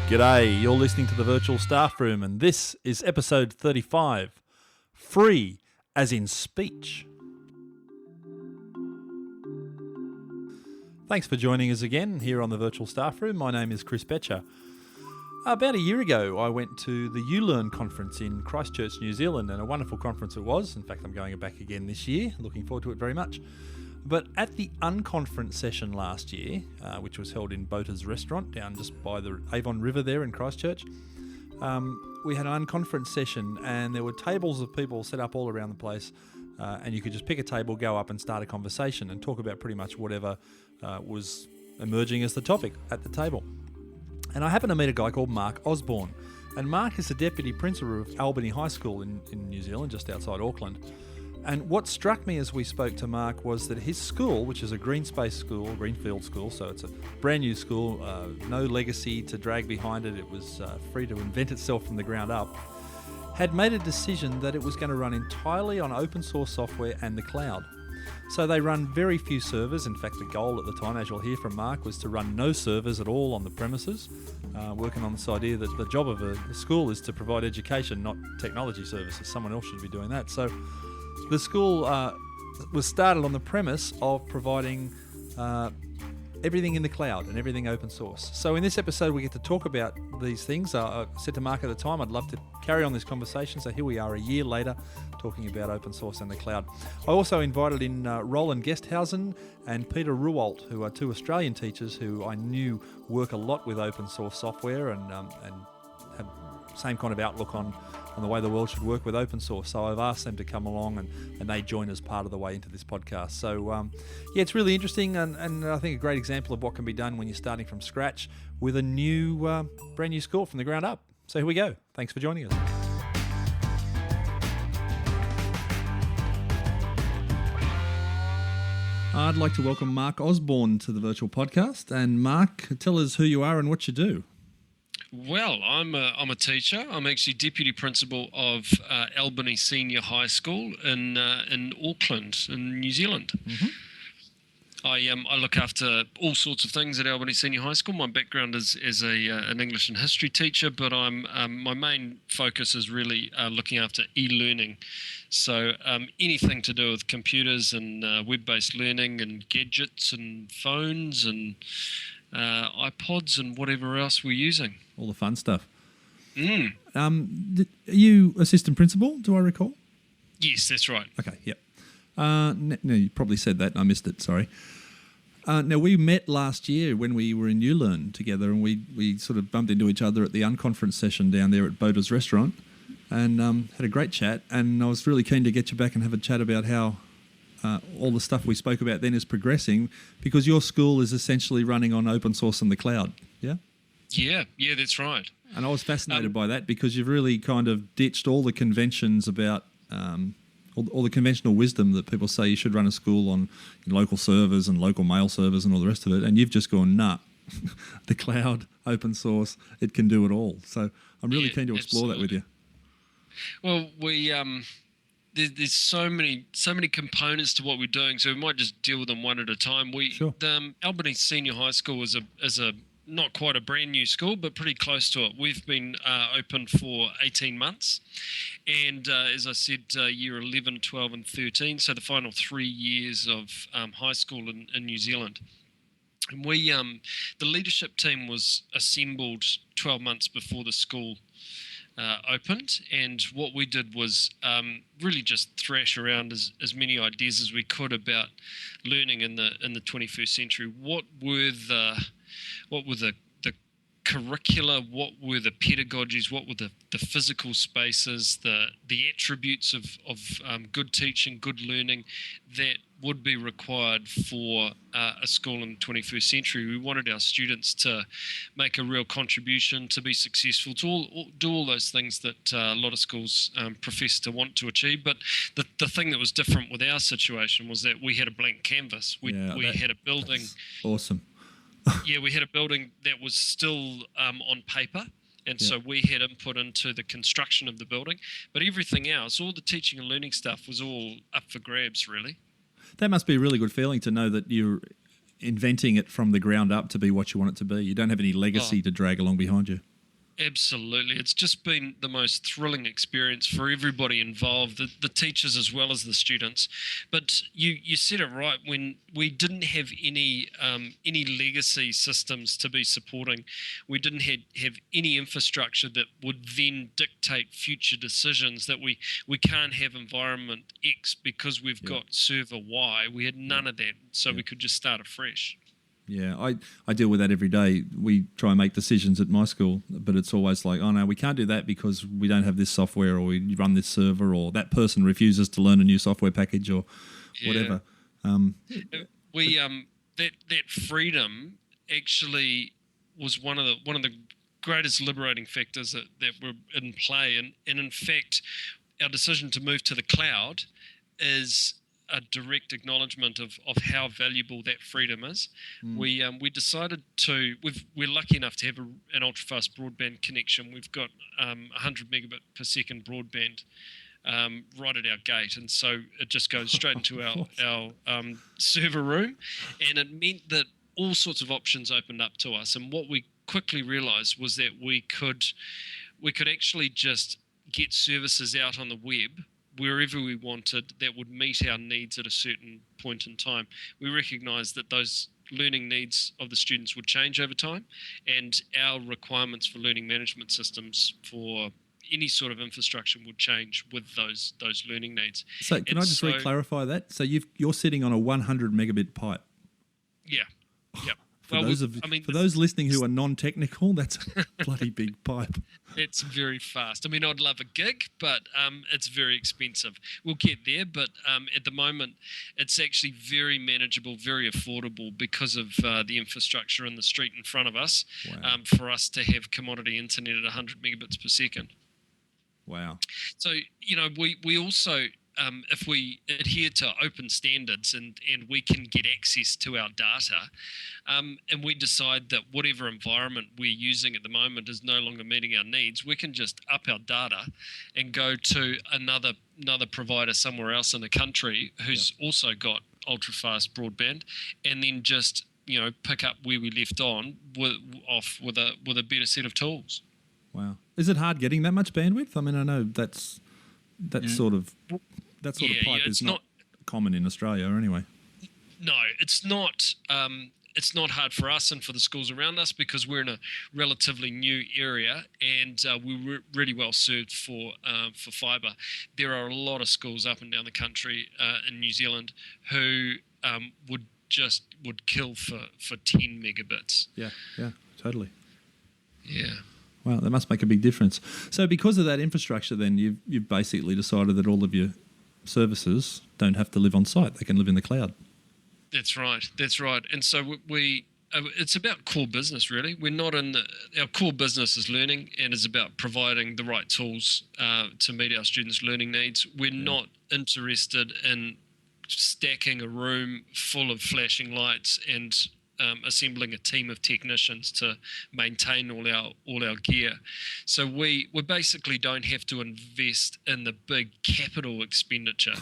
G'day, you're listening to the Virtual Staff Room, and this is episode 35, Free as in Speech. Thanks for joining us again here on the Virtual Staff Room. My name is Chris Betcher. About a year ago, I went to the ULearn conference in Christchurch, New Zealand, and a wonderful conference it was. In fact, I'm going back again this year, looking forward to it very much. But at the unconference session last year, which was held in Bota's Restaurant down just by the Avon River there in Christchurch, we had an unconference session and there were tables of people set up all around the place, and you could just pick a table, go up and start a conversation and talk about pretty much whatever was emerging as the topic at the table. And I happened to meet a guy called Mark Osborne, and Mark is the Deputy Principal of Albany High School in New Zealand, just outside Auckland. And what struck me as we spoke to Mark was that his school, which is a green space school, greenfield school, so it's a brand new school, no legacy to drag behind it, it was free to invent itself from the ground up, had made a decision that it was going to run entirely on open source software and the cloud. So they run very few servers. In fact, the goal at the time, as you'll hear from Mark, was to run no servers at all on the premises, working on this idea that the job of a school is to provide education, not technology services. Someone else should be doing that. So the school was started on the premise of providing everything in the cloud and everything open source. So in this episode, we get to talk about these things. I said to Mark at the time, I'd love to carry on this conversation. So here we are a year later talking about open source and the cloud. I also invited in Roland, Gesthuizen and Peter Ruwoldt, who are two Australian teachers who I knew work a lot with open source software and have same kind of outlook on the way the world should work with open source. So I've asked them to come along and they join us part of the way into this podcast. So it's really interesting and I think a great example of what can be done when you're starting from scratch with a new, brand new school from the ground up. So here we go. Thanks for joining us. I'd like to welcome Mark Osborne to the virtual podcast. And Mark, tell us who you are and what you do. Well, I'm a teacher. I'm actually deputy principal of Albany Senior High School in Auckland, in New Zealand. Mm-hmm. I look after all sorts of things at Albany Senior High School. My background is as an English and history teacher, but my main focus is really looking after e-learning. So anything to do with computers and web-based learning and gadgets and phones and iPods and whatever else we're using. All the fun stuff. Are you assistant principal, do I recall? Yes, that's right. Okay, yep. No, you probably said that and I missed it, sorry. Now, we met last year when we were in ULearn together and we sort of bumped into each other at the unconference session down there at Bota's Restaurant and had a great chat, and I was really keen to get you back and have a chat about how all the stuff we spoke about then is progressing, because your school is essentially running on open source and the cloud, yeah? Yeah, that's right. And I was fascinated by that because you've really kind of ditched all the conventions about all the conventional wisdom that people say you should run a school on local servers and local mail servers and all the rest of it, and you've just gone, nah, the cloud, open source, it can do it all. So I'm really keen to explore that with you. Well, we there's so many components to what we're doing, so we might just deal with them one at a time. Sure. The Albany Senior High School is a not quite a brand new school, but pretty close to it. We've been open for 18 months. And as I said, year 11, 12 and 13, so the final 3 years of high school in New Zealand. And we, the leadership team was assembled 12 months before the school opened, and what we did was really just thrash around as many ideas as we could about learning in the 21st century. What were the curricula, what were the pedagogies, what were the physical spaces, the attributes of good teaching, good learning that would be required for a school in the 21st century. We wanted our students to make a real contribution, to be successful, to do all those things that a lot of schools profess to want to achieve. But the thing that was different with our situation was that we had a blank canvas. We had a building. Awesome. Yeah, we had a building that was still on paper, and so we had input into the construction of the building. But everything else, all the teaching and learning stuff, was all up for grabs, really. That must be a really good feeling to know that you're inventing it from the ground up to be what you want it to be. You don't have any legacy to drag along behind you. Absolutely. It's just been the most thrilling experience for everybody involved, the teachers as well as the students. But you said it right, when we didn't have any legacy systems to be supporting, we didn't have any infrastructure that would then dictate future decisions, that we can't have environment X because we've got server Y. We had none of that, so we could just start afresh. Yeah, I deal with that every day. We try and make decisions at my school, but it's always like, oh no, we can't do that because we don't have this software, or we run this server, or that person refuses to learn a new software package, or whatever. That freedom actually was one of the greatest liberating factors that were in play, and in fact, our decision to move to the cloud is a direct acknowledgement of how valuable that freedom is. We decided we're lucky enough to have an ultra-fast broadband connection. We've got 100 megabit per second broadband right at our gate, and so it just goes straight into our server room, and it meant that all sorts of options opened up to us. And what we quickly realised was that we could actually just get services out on the web wherever we wanted that would meet our needs at a certain point in time. We recognised that those learning needs of the students would change over time, and our requirements for learning management systems for any sort of infrastructure would change with those learning needs. So can I just re-clarify that? So you're sitting on a 100 megabit pipe. Yeah. Yep. For those listening who are non-technical, that's a bloody big pipe. It's very fast. I mean, I'd love a gig, but it's very expensive. We'll get there, but at the moment, it's actually very manageable, very affordable because of the infrastructure in the street in front of us. Wow. For us to have commodity internet at 100 megabits per second. Wow. So, we also, if we adhere to open standards and we can get access to our data, and we decide that whatever environment we're using at the moment is no longer meeting our needs, we can just up our data and go to another provider somewhere else in the country who's also got ultra-fast broadband, and then just, pick up where we left off with a better set of tools. Wow. Is it hard getting that much bandwidth? I mean, I know that sort of pipe is not common in Australia anyway. No, it's not. It's not hard for us and for the schools around us because we're in a relatively new area, and we're really well served for fibre. There are a lot of schools up and down the country in New Zealand who would kill for 10 megabits. Yeah, totally. Yeah. Wow, that must make a big difference. So because of that infrastructure, then you've basically decided that all of your services don't have to live on site; they can live in the cloud. That's right. And so it's about core business, really. We're not our core business is learning and is about providing the right tools to meet our students' learning needs. We're not interested in stacking a room full of flashing lights and assembling a team of technicians to maintain all our gear. So we basically don't have to invest in the big capital expenditure.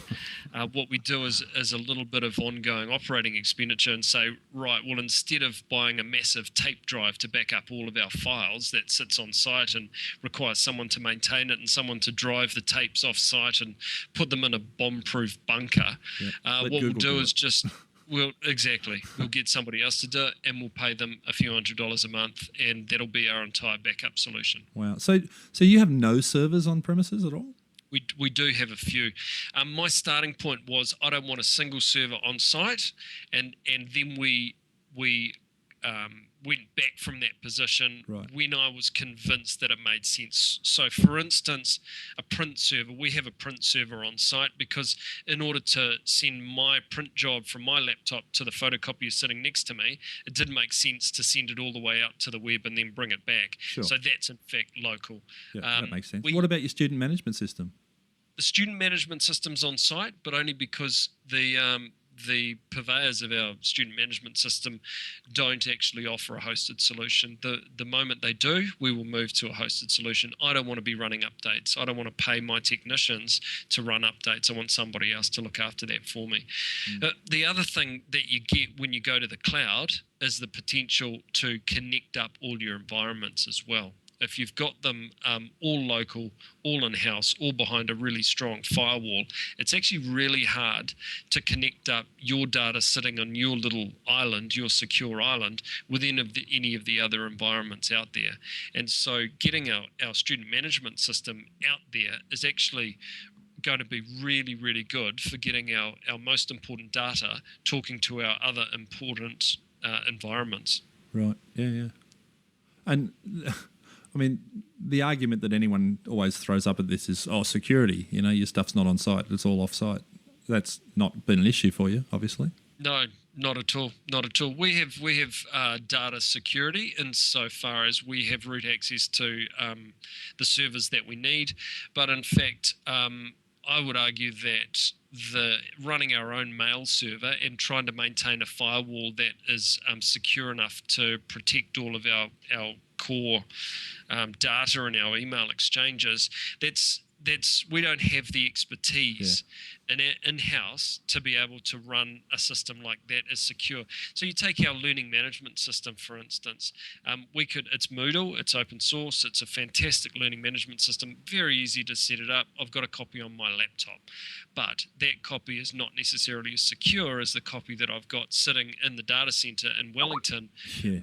What we do is a little bit of ongoing operating expenditure and say, right, well, instead of buying a massive tape drive to back up all of our files that sits on site and requires someone to maintain it and someone to drive the tapes off site and put them in a bomb-proof bunker, what we'll do is just... We'll get somebody else to do it, and we'll pay them a few $100s a month, and that'll be our entire backup solution. Wow. So you have no servers on premises at all? We do have a few. My starting point was I don't want a single server on site, and then we went back from that position when I was convinced that it made sense. So, for instance, a print server, we have a print server on site because in order to send my print job from my laptop to the photocopier sitting next to me, it didn't make sense to send it all the way out to the web and then bring it back. Sure. So that's in fact local. Yeah, that makes sense. What about your student management system? The student management system's on site, but only because the purveyors of our student management system don't actually offer a hosted solution. The moment they do, we will move to a hosted solution. I don't want to be running updates. I don't want to pay my technicians to run updates. I want somebody else to look after that for me. The other thing that you get when you go to the cloud is the potential to connect up all your environments as well. if you've got them all local, all in-house, all behind a really strong firewall, it's actually really hard to connect up your data sitting on your little island, your secure island, with any of the other environments out there. And so getting our student management system out there is actually going to be really, really good for getting our most important data talking to our other important environments. Right, yeah. And, I mean, the argument that anyone always throws up at this is, security, your stuff's not on site, it's all off-site. That's not been an issue for you, obviously. No, not at all. Not at all. We have data security insofar as we have root access to the servers that we need. But in fact, I would argue that running our own mail server and trying to maintain a firewall that is secure enough to protect all of our core data and our email exchanges, we don't have the expertise in-house to be able to run a system like that as secure. So you take our learning management system, for instance. It's Moodle, it's open source, it's a fantastic learning management system, very easy to set it up. I've got a copy on my laptop, but that copy is not necessarily as secure as the copy that I've got sitting in the data center in Wellington,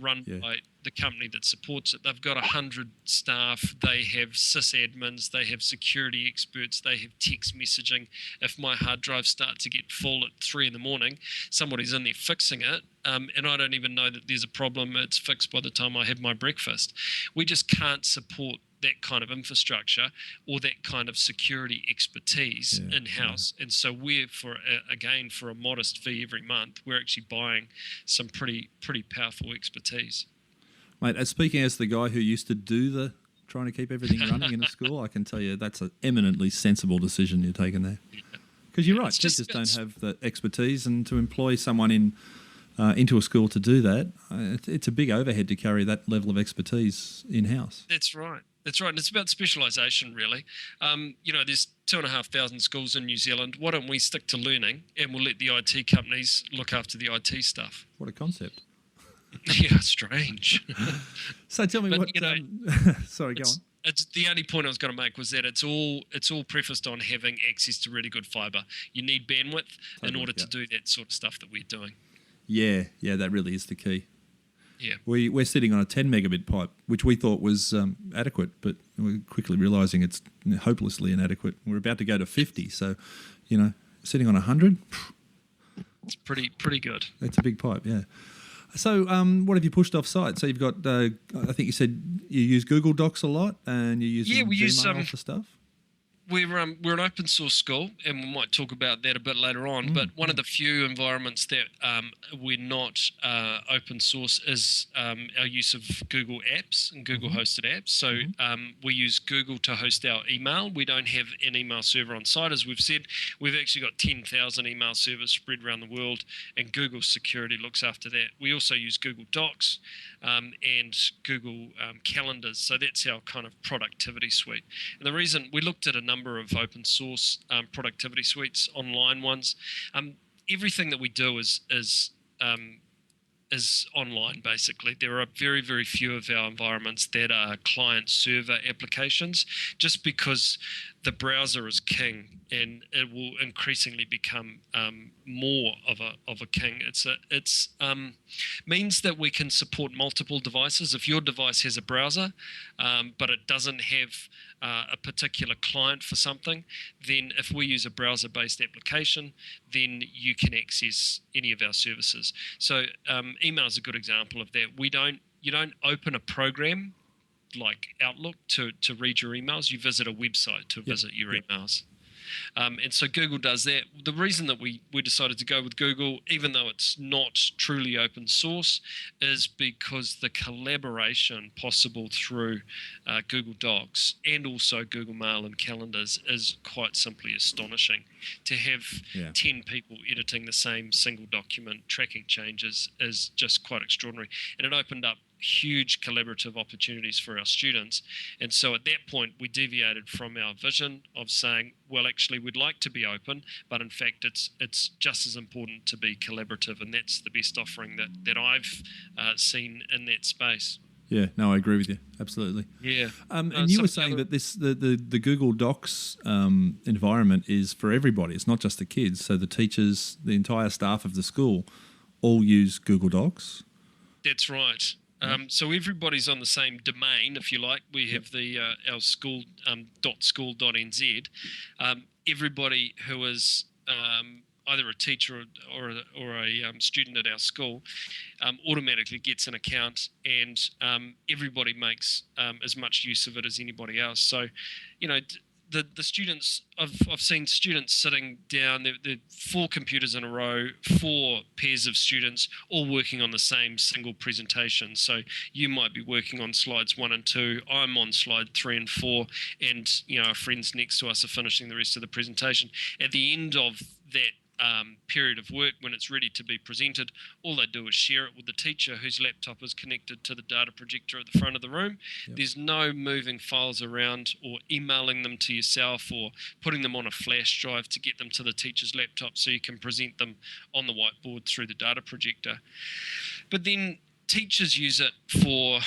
run by the company that supports it. They've got 100 staff, they have sysadmins, they have security experts, they have text messaging. If my hard drives start to get full at 3 a.m, somebody's in there fixing it, and I don't even know that there's a problem. It's fixed by the time I have my breakfast. We just can't support that kind of infrastructure or that kind of security expertise in-house. And so we're, for a modest fee every month, we're actually buying some pretty powerful expertise. Mate, speaking as the guy who used to do trying to keep everything running in a school, I can tell you that's an eminently sensible decision you're taking there. Because you're right, teachers don't have the expertise, and to employ someone into a school to do that, it's a big overhead to carry that level of expertise in-house. That's right. And it's about specialisation, really. There's 2,500 schools in New Zealand. Why don't we stick to learning and we'll let the IT companies look after the IT stuff? What a concept. Yeah, strange. So tell me sorry, go on. It's the only point I was going to make was that it's all prefaced on having access to really good fibre. You need bandwidth in order to do that sort of stuff that we're doing. Yeah, that really is the key. Yeah, we're sitting on a 10 megabit pipe, which we thought was adequate, but we're quickly realising it's hopelessly inadequate. We're about to go to 50, so sitting on 100. It's pretty good. That's a big pipe, yeah. So what have you pushed off site? So you've got, I think you said you use Google Docs a lot, and you use Gmail for stuff? We're an open source school, and we might talk about that a bit later on. But one of the few environments that we're not open source is our use of Google apps and Google hosted apps. So we use Google to host our email. We don't have an email server on site, as we've said. We've actually got 10,000 email servers spread around the world, and Google security looks after that. We also use Google Docs and Google Calendars. So that's our kind of productivity suite. And the reason we looked at a number of open source productivity suites, online ones. Everything that we do is online, basically. There are very, very few of our environments that are client-server applications, just because the browser is king, and it will increasingly become more of a king. It's means that we can support multiple devices. If your device has a browser, but it doesn't have a particular client for something, then if we use a browser-based application, then you can access any of our services. So email is a good example of that. You don't open a program like Outlook to read your emails. You visit a website to visit your emails. And so Google does that. The reason that we decided to go with Google, even though it's not truly open source, is because the collaboration possible through Google Docs and also Google Mail and Calendars is quite simply astonishing. To have 10 people editing the same single document, tracking changes, is just quite extraordinary. And it opened up huge collaborative opportunities for our students. And so at that point, we deviated from our vision of saying, well, actually, we'd like to be open, but in fact, it's just as important to be collaborative. And that's the best offering that I've seen in that space. Yeah, no, I agree with you. Absolutely. Yeah. And you were saying that the Google Docs environment is for everybody. It's not just the kids. So the teachers, the entire staff of the school all use Google Docs. That's right. So everybody's on the same domain, if you like. We have the our school .school.nz. Everybody who is either a teacher or a student at our school automatically gets an account, and everybody makes as much use of it as anybody else. So, the students, I've seen students sitting down, they're 4 computers in a row, 4 pairs of students all working on the same single presentation. So you might be working on slides 1 and 2, I'm on slide 3 and 4, and our friends next to us are finishing the rest of the presentation. At the end of that period of work, when it's ready to be presented, all they do is share it with the teacher whose laptop is connected to the data projector at the front of the room. Yep. There's no moving files around or emailing them to yourself or putting them on a flash drive to get them to the teacher's laptop so you can present them on the whiteboard through the data projector. But then teachers use it for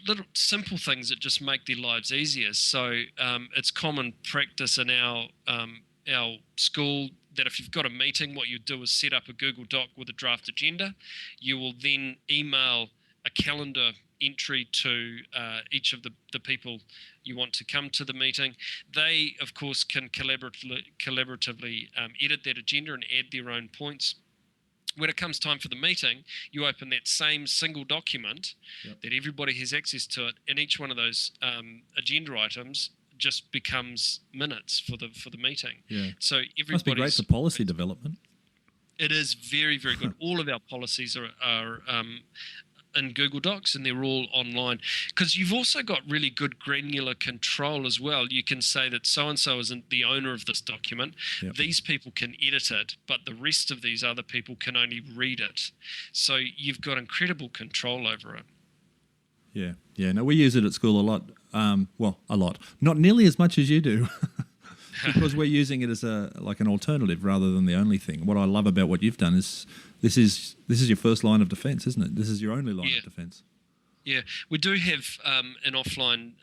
little simple things that just make their lives easier. So it's common practice in our school that if you've got a meeting, what you do is set up a Google Doc with a draft agenda. You will then email a calendar entry to each of the people you want to come to the meeting. They, of course, can collaboratively edit that agenda and add their own points. When it comes time for the meeting, you open that same single document that everybody has access to it, and each one of those agenda items just becomes minutes for the meeting. Yeah. So everybody must be great for policy development. It is very, very good. All of our policies are in Google Docs, and they're all online, because you've also got really good granular control as well. You can say that so-and-so isn't the owner of this document. Yep. These people can edit it, but the rest of these other people can only read it. So you've got incredible control over it. Yeah. No, we use it at school a lot. A lot. Not nearly as much as you do, because we're using it as an alternative rather than the only thing. What I love about what you've done is this is your first line of defence, isn't it? This is your only line of defence. Yeah, we do have an offline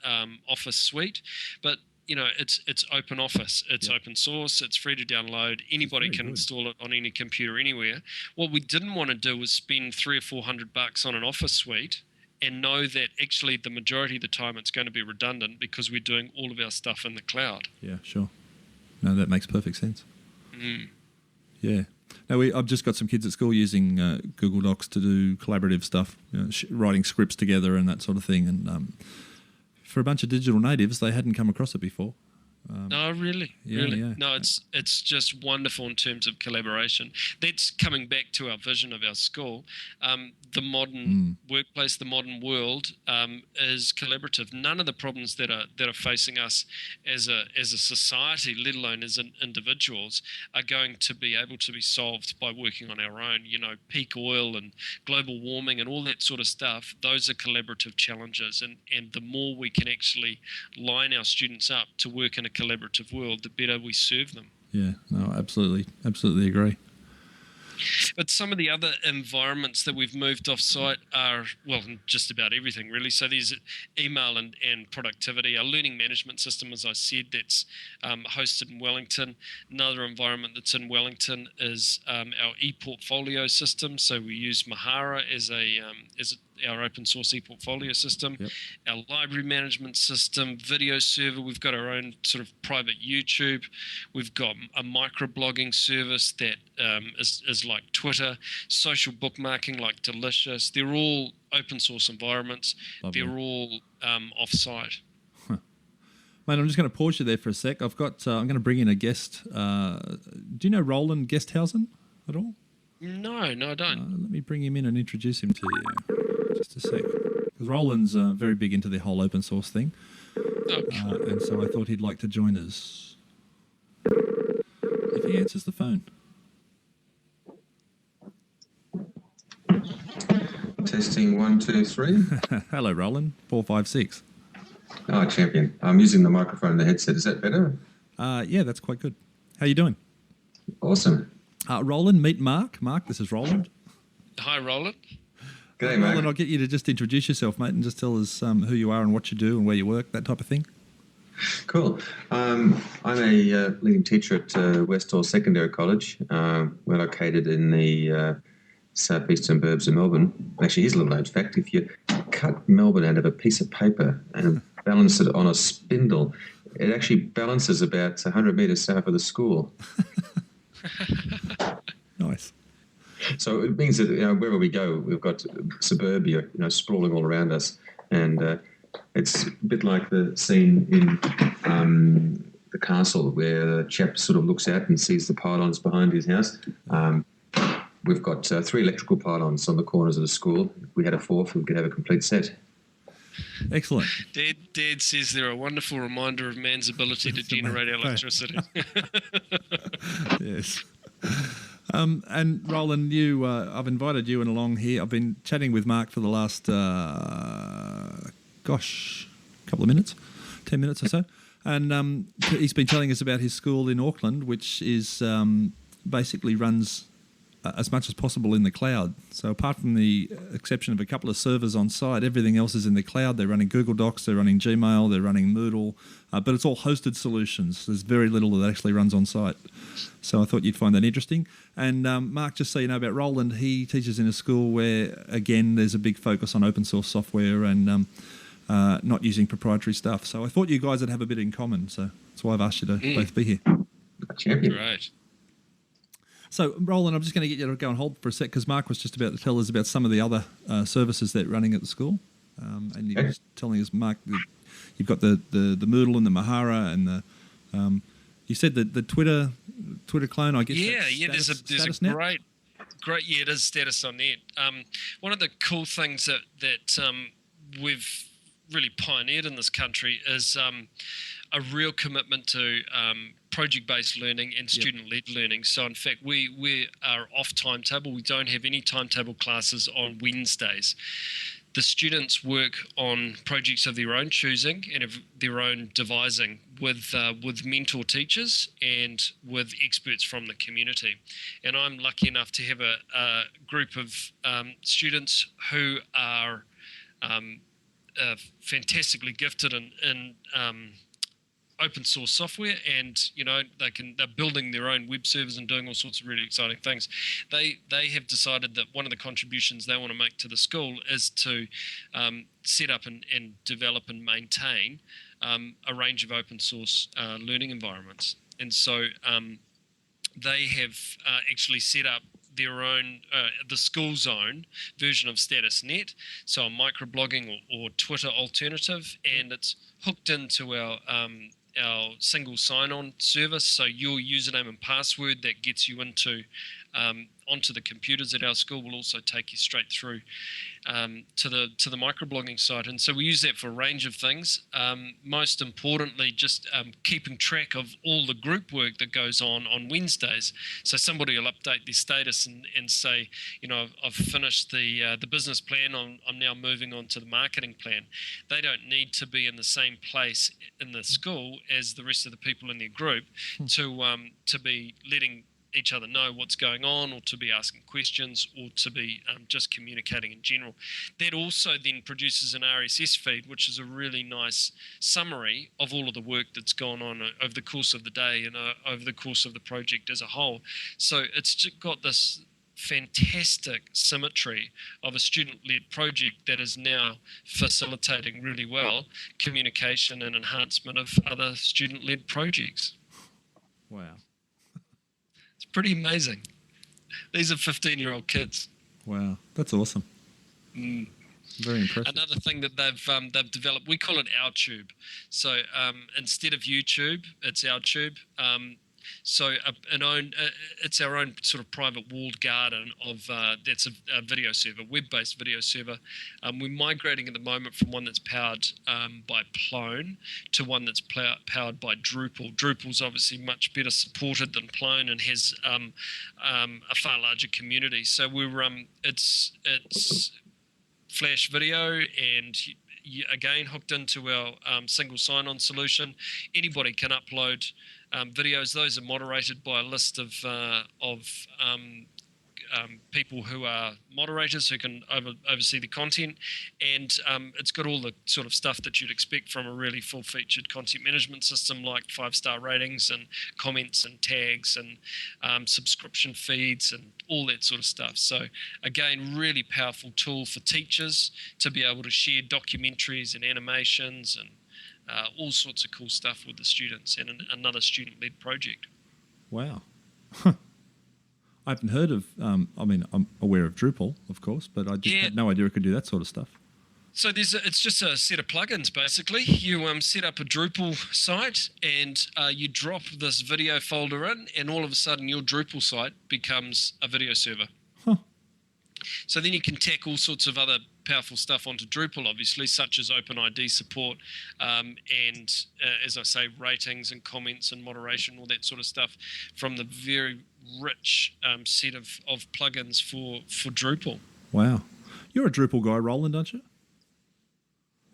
Office suite, but it's open Office. It's open source. It's free to download. Anybody can install it on any computer anywhere. What we didn't want to do was spend $300 or $400 on an Office suite and know that actually the majority of the time it's going to be redundant because we're doing all of our stuff in the cloud. Yeah, sure. No, that makes perfect sense. Mm. Yeah. Now, I've just got some kids at school using Google Docs to do collaborative stuff, writing scripts together and that sort of thing. And for a bunch of digital natives, they hadn't come across it before. No, really? Yeah, really? Yeah. No, it's just wonderful in terms of collaboration. That's coming back to our vision of our school. The modern workplace, the modern world is collaborative. None of the problems that are facing us as a society, let alone as individuals, are going to be able to be solved by working on our own. Peak oil and global warming and all that sort of stuff, those are collaborative challenges. And the more we can actually line our students up to work in a collaborative world, the better we serve them. Yeah, no, absolutely agree. But some of the other environments that we've moved off-site are, just about everything, really. So there's email and productivity. Our learning management system, as I said, that's hosted in Wellington. Another environment that's in Wellington is our e-portfolio system. So we use Mahara as our open source e-portfolio system. Yep. Our library management system, video server. We've got our own sort of private YouTube. We've got a microblogging service that is like Twitter. Social bookmarking like Delicious. They're all open source environments. Lovely. They're all off-site. Huh. Mate, I'm just going to pause you there for a sec. I'm going to bring in a guest. Do you know Roland Gesthuizen at all? No, I don't. Let me bring him in and introduce him to you. Just a sec. Because Roland's very big into the whole open source thing. Oh, cool. And so I thought he'd like to join us if he answers the phone. Testing 1, 2, 3. Hello, Roland. 4, 5, 6. Oh, champion. I'm using the microphone and the headset. Is that better? Yeah, that's quite good. How you doing? Awesome. Roland, meet Mark. Mark, this is Roland. Hi, Roland. G'day, Mark. Roland, I'll get you to just introduce yourself, mate, and just tell us who you are and what you do and where you work, that type of thing. Cool. I'm a leading teacher at Westall Secondary College. We're located in the southeastern burbs of Melbourne. Actually, here's a little known fact. If you cut Melbourne out of a piece of paper and balance it on a spindle, it actually balances about 100 metres south of the school. Nice. So it means that wherever we go, we've got suburbia, sprawling all around us, and it's a bit like the scene in the castle where the chap sort of looks out and sees the pylons behind his house. We've got 3 electrical pylons on the corners of the school. If we had a 4th, we could have a complete set. Excellent. Dad says they're a wonderful reminder of man's ability to generate electricity. Yes. And Roland, I've invited you in along here. I've been chatting with Mark for the last, couple of minutes, 10 minutes or so. And he's been telling us about his school in Auckland, which is basically runs as much as possible in the cloud. So apart from the exception of a couple of servers on site, everything else is in the cloud. They're running Google Docs, they're running Gmail, they're running Moodle, but it's all hosted solutions. There's very little that actually runs on site. So I thought you'd find that interesting. And Mark, just so you know about Roland, he teaches in a school where, again, there's a big focus on open source software and not using proprietary stuff. So I thought you guys would have a bit in common. So that's why I've asked you to both be here. Champion. Right. So, Roland, I'm just going to get you to go and hold for a sec because Mark was just about to tell us about some of the other services that are running at the school. And he was telling us, Mark, that you've got the Moodle and the Mahara and the you said that the Twitter clone, I guess. Yeah. There's a great. Yeah, it is Status on Net. One of the cool things that we've really pioneered in this country is a real commitment to project-based learning and student-led learning. So, in fact, we are off timetable. We don't have any timetable classes on Wednesdays. The students work on projects of their own choosing and of their own devising with mentor teachers and with experts from the community. And I'm lucky enough to have a group of students who are fantastically gifted in open source software, and they're building their own web servers and doing all sorts of really exciting things. They have decided that one of the contributions they want to make to the school is to set up and develop and maintain a range of open source learning environments. And so they have actually set up their own, the school's own version of Status.net, so a microblogging or Twitter alternative, and it's hooked into our single sign-on service. So your username and password that gets you into onto the computers at our school will also take you straight through to the microblogging site. And so we use that for a range of things. Most importantly, just keeping track of all the group work that goes on Wednesdays. So somebody will update their status and say, I've finished the business plan. I'm now moving on to the marketing plan. They don't need to be in the same place in the school as the rest of the people in their group to be letting each other know what's going on, or to be asking questions, or to be just communicating in general. That also then produces an RSS feed, which is a really nice summary of all of the work that's gone on over the course of the day and over the course of the project as a whole. So it's just got this fantastic symmetry of a student-led project that is now facilitating really well communication and enhancement of other student-led projects. Wow. It's pretty amazing. These are 15-year-old kids. Wow, that's awesome. Very impressive. Another thing that they've developed, we call it OurTube. So instead of YouTube, it's OurTube. So it's our own sort of private walled garden of that's a video server, web-based video server. We're migrating at the moment from one that's powered by Plone to one that's powered by Drupal. Drupal's obviously much better supported than Plone and has a far larger community. So it's Flash video and again hooked into our single sign-on solution. Anybody can upload videos. Those are moderated by a list of people who are moderators who can oversee the content, and it's got all the sort of stuff that you'd expect from a really full-featured content management system, like 5-star ratings and comments and tags and subscription feeds and all that sort of stuff. So again, really powerful tool for teachers to be able to share documentaries and animations and all sorts of cool stuff with the students, and another student-led project. Wow. I haven't heard of, I'm aware of Drupal, of course, but I just had no idea it could do that sort of stuff. So it's just a set of plugins, basically. You set up a Drupal site and you drop this video folder in, and all of a sudden your Drupal site becomes a video server. Huh. So then you can tack all sorts of other powerful stuff onto Drupal, obviously, such as OpenID support and, as I say, ratings and comments and moderation, all that sort of stuff from the very rich set of plugins for Drupal. Wow. You're a Drupal guy, Roland, aren't you?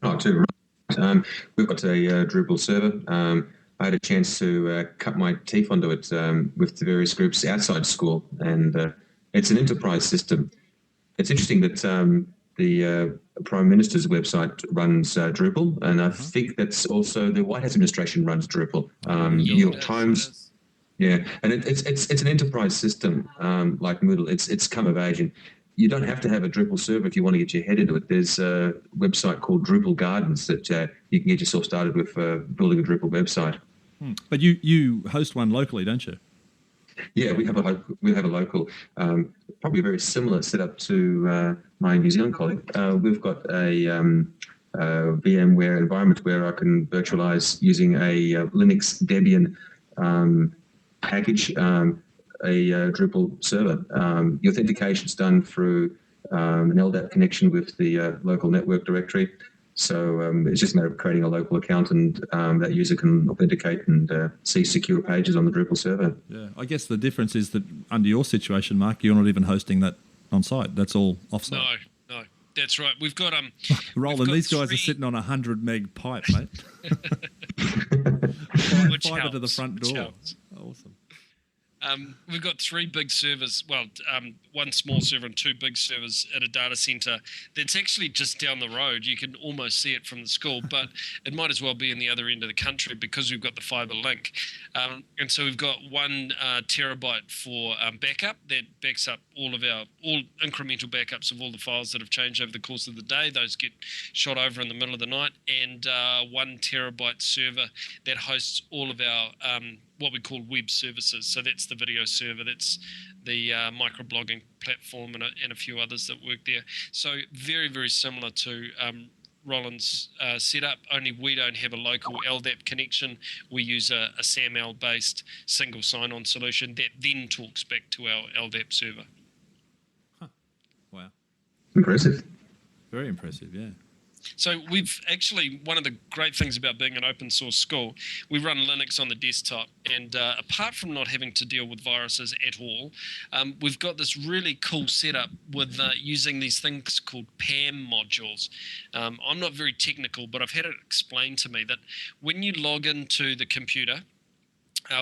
Oh, too right. We've got a Drupal server. I had a chance to cut my teeth onto it with the various groups outside school, and it's an enterprise system. It's interesting that the Prime Minister's website runs Drupal, and I think that's also the White House administration runs Drupal. New York Times, yeah, and it's an enterprise system like Moodle. It's come of age, and you don't have to have a Drupal server if you want to get your head into it. There's a website called Drupal Gardens that you can get yourself started with building a Drupal website. But you host one locally, don't you? Yeah, we have a local, probably a very similar setup to my New Zealand colleague. We've got a VMware environment where I can virtualize using a Linux Debian package, a Drupal server. The authentication is done through an LDAP connection with the local network directory. So it's just a matter of creating a local account, and that user can authenticate and see secure pages on the Drupal server. Yeah, I guess the difference is that under your situation, Mark, you're not even hosting that on site. That's all offsite. No, that's right. We've got Roland, these guys are sitting on 100 meg pipe, mate. Fiber to the front door. Awesome. We've got 3 big servers, one small server and 2 big servers at a data centre that's actually just down the road. You can almost see it from the school, but it might as well be in the other end of the country because we've got the fibre link. And so we've got 1 terabyte for backup that backs up all incremental backups of all the files that have changed over the course of the day. Those get shot over in the middle of the night, and 1 terabyte server that hosts all of our what we call web services. So that's the video server, that's the microblogging platform, and a few others that work there. So very, very similar to Roland's setup, only we don't have a local LDAP connection. We use a SAML-based single sign-on solution that then talks back to our LDAP server. Huh. Wow. Impressive. Very impressive, yeah. So we've actually, one of the great things about being an open source school, we run Linux on the desktop, and apart from not having to deal with viruses at all, we've got this really cool setup with using these things called PAM modules. I'm not very technical, but I've had it explained to me that when you log into the computer,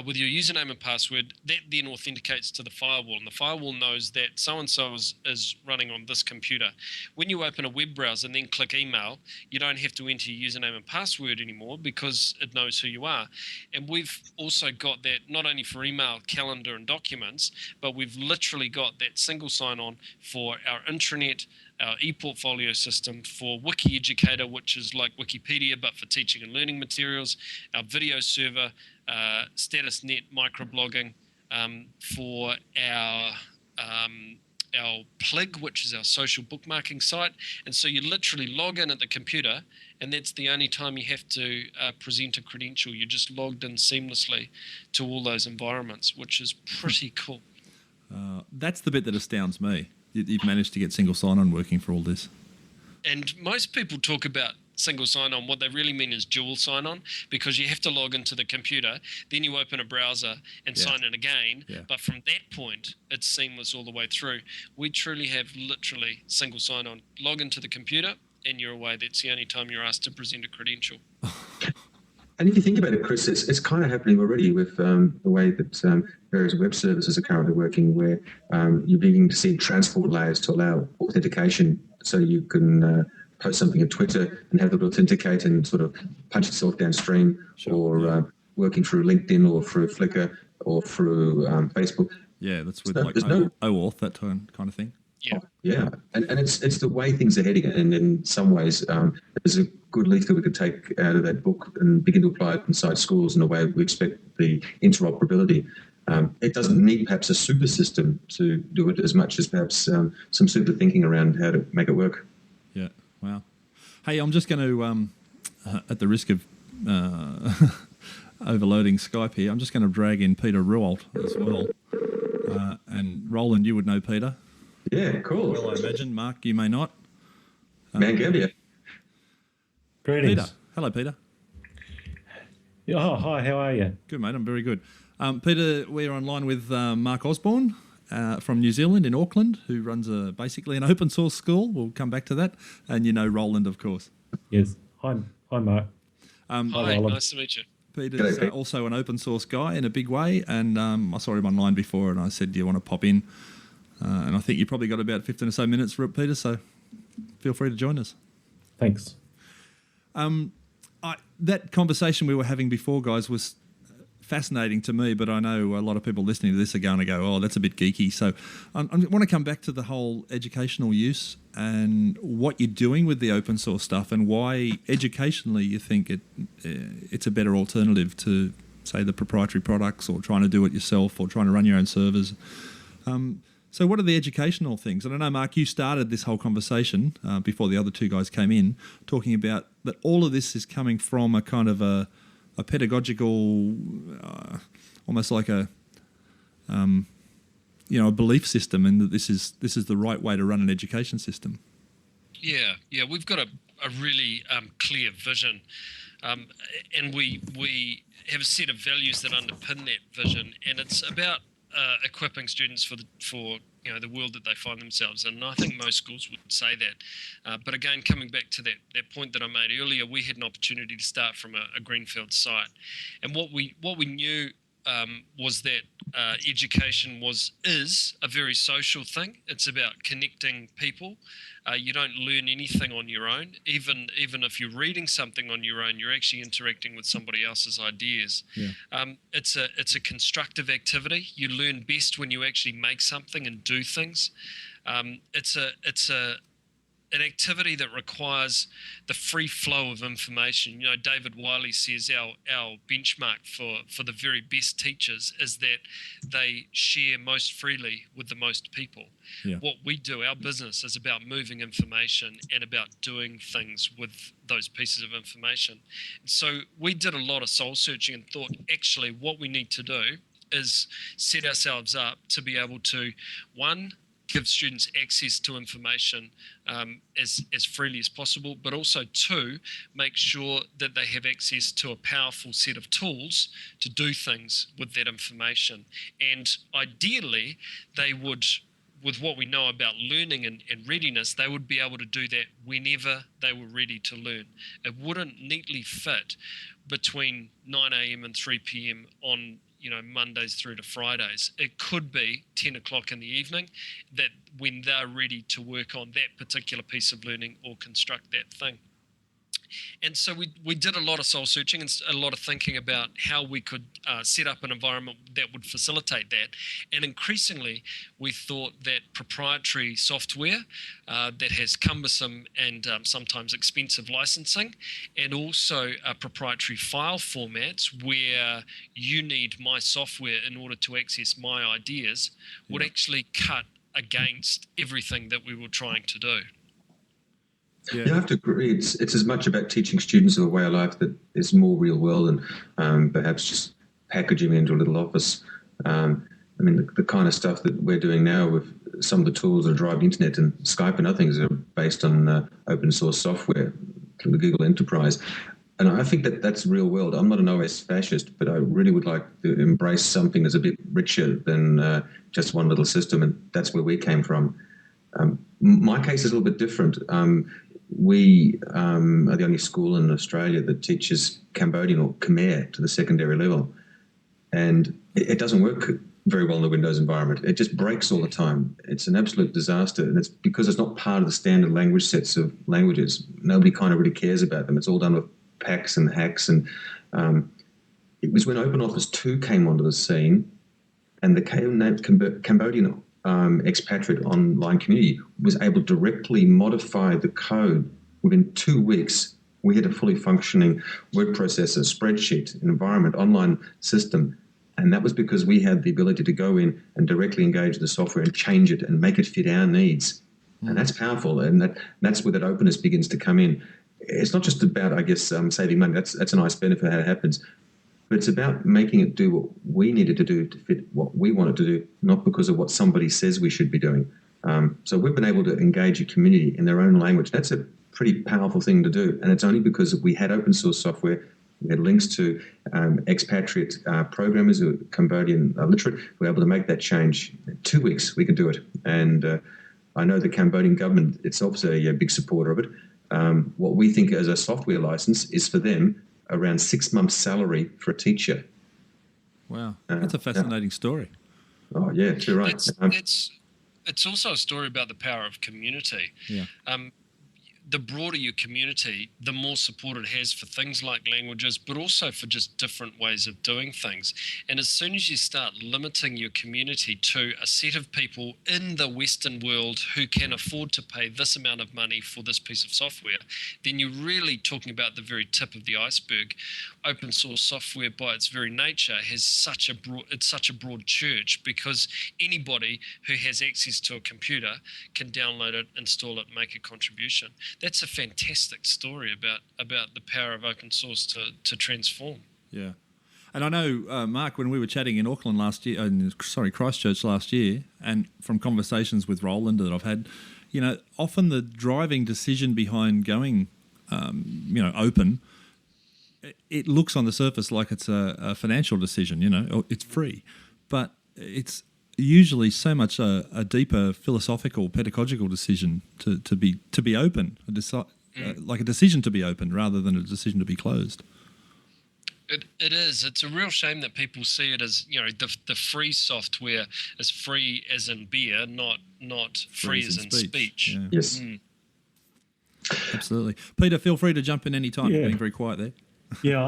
with your username and password, that then authenticates to the firewall, and the firewall knows that so-and-so is running on this computer. When you open a web browser and then click email, you don't have to enter your username and password anymore because it knows who you are. And we've also got that not only for email, calendar, and documents, but we've literally got that single sign-on for our intranet, our e-portfolio system, for Wiki Educator, which is like Wikipedia but for teaching and learning materials, our video server, StatusNet microblogging, for our Plig, which is our social bookmarking site. And so you literally log in at the computer, and that's the only time you have to present a credential. You're just logged in seamlessly to all those environments, which is pretty cool. That's the bit that astounds me. You've managed to get single sign-on working for all this. And most people talk about single sign-on. What they really mean is dual sign-on, because you have to log into the computer, then you open a browser and sign in again. Yeah. But from that point, it's seamless all the way through. We truly have literally single sign-on. Log into the computer and you're away. That's the only time you're asked to present a credential. And if you think about it, Chris, it's kind of happening already with the way that various web services are currently working, where you're beginning to see transport layers to allow authentication, so you can post something on Twitter and have it authenticate and sort of punch itself downstream, or working through LinkedIn or through Flickr or through Facebook. Yeah, that's with So like there's no- OAuth, that kind of thing. Yeah. And it's the way things are heading, and in some ways, there's a good leaf that we could take out of that book and begin to apply it inside schools in a way we expect the interoperability. It doesn't need perhaps a super system to do it as much as perhaps some super thinking around how to make it work. Yeah, wow. Hey, I'm just going to, at the risk of overloading Skype here, I'm just going to drag in Peter Ruwoldt as well. And Roland, you would know Peter. Yeah, cool. Well, I imagine. Mark, you may not. Mangabia. Greetings. Peter. Hello, Peter. Oh, hi, how are you? Good, mate. I'm very good. Peter, we're online with Mark Osborne from New Zealand in Auckland, who runs basically an open source school. We'll come back to that. And you know Roland, of course. Yes. Hi, Mark. Hi, Roland. nice to meet you. Peter's also an open source guy in a big way, and I saw him online before, and I said, do you want to pop in? And I think you probably got about 15 or so minutes for it, Peter, so feel free to join us. Thanks. That conversation we were having before, guys, was fascinating to me, but I know a lot of people listening to this are going to go, oh, that's a bit geeky. So I want to come back to the whole educational use and what you're doing with the open source stuff, and why educationally you think it's a better alternative to, say, the proprietary products, or trying to do it yourself, or trying to run your own servers. So what are the educational things? And I know, Mark, you started this whole conversation before the other two guys came in, talking about that all of this is coming from a kind of a pedagogical, almost like a belief system, and that this is the right way to run an education system. Yeah, we've got a really clear vision, and we have a set of values that underpin that vision, and it's about equipping students for the world that they find themselves in. And I think most schools would say that. But again, coming back to that point that I made earlier, we had an opportunity to start from a greenfield site, and what we knew was that education is a very social thing. It's about connecting people. You don't learn anything on your own. Even if you're reading something on your own, you're actually interacting with somebody else's ideas. Yeah. It's a constructive activity. You learn best when you actually make something and do things. It's an activity that requires the free flow of information. You know, David Wiley says our benchmark for the very best teachers is that they share most freely with the most people. Yeah. What we do, our business, is about moving information and about doing things with those pieces of information. So we did a lot of soul searching and thought, actually, what we need to do is set ourselves up to be able to, one, give students access to information as freely as possible, but also, two, make sure that they have access to a powerful set of tools to do things with that information. And ideally, they would, with what we know about learning and readiness, they would be able to do that whenever they were ready to learn. It wouldn't neatly fit between 9 a.m. and 3 p.m. on Mondays through to Fridays. It could be 10 o'clock in the evening, that when they're ready to work on that particular piece of learning or construct that thing. And so we did a lot of soul searching and a lot of thinking about how we could set up an environment that would facilitate that. And increasingly, we thought that proprietary software that has cumbersome and sometimes expensive licensing, and also proprietary file formats where you need my software in order to access my ideas, would actually cut against everything that we were trying to do. Yeah. You have to agree. It's as much about teaching students a way of life that is more real world than perhaps just packaging into a little office. The kind of stuff that we're doing now with some of the tools that drive the internet, and Skype and other things, are based on open source software through the Google Enterprise. And I think that's real world. I'm not an OS fascist, but I really would like to embrace something that's a bit richer than just one little system, and that's where we came from. My case is a little bit different. we are the only school in Australia that teaches Cambodian or Khmer to the secondary level. And it doesn't work very well in the Windows environment. It just breaks all the time. It's an absolute disaster. And it's because it's not part of the standard language sets of languages. Nobody kind of really cares about them. It's all done with packs and hacks. And it was when OpenOffice 2 came onto the scene and the Cambodian expatriate online community was able to directly modify the code within 2 weeks. We had a fully functioning word processor, spreadsheet, environment, online system. And that was because we had the ability to go in and directly engage the software and change it and make it fit our needs. And that's powerful. And that's where that openness begins to come in. It's not just about, I guess, saving money. That's a nice benefit how it happens. But it's about making it do what we needed to do to fit what we wanted to do, not because of what somebody says we should be doing. So we've been able to engage a community in their own language. That's a pretty powerful thing to do. And it's only because we had open source software. We had links to expatriate programmers who are Cambodian literate. We were able to make that change. In 2 weeks, we could do it. And I know the Cambodian government itself is a big supporter of it. What we think as a software license is for them around 6 months' salary for a teacher. Wow, that's a fascinating story. Oh, yeah, too right. It's also a story about the power of community. Yeah. The broader your community, the more support it has for things like languages, but also for just different ways of doing things. And as soon as you start limiting your community to a set of people in the Western world who can afford to pay this amount of money for this piece of software, then you're really talking about the very tip of the iceberg. Open source software, by its very nature, has such a broad church, because anybody who has access to a computer can download it, install it, make a contribution. That's a fantastic story about the power of open source to transform. Yeah. And I know, Mark, when we were chatting in Auckland Christchurch last year, and from conversations with Roland that I've had, often the driving decision behind going, open, it looks on the surface like it's a financial decision, it's free, but it's usually so much a deeper philosophical, pedagogical decision to be open, like a decision to be open rather than a decision to be closed. It is. It's a real shame that people see it as, the free software is free as in beer, not free as in speech. Yeah. Yes. Absolutely. Peter, feel free to jump in any time. You're being very quiet there. Yeah,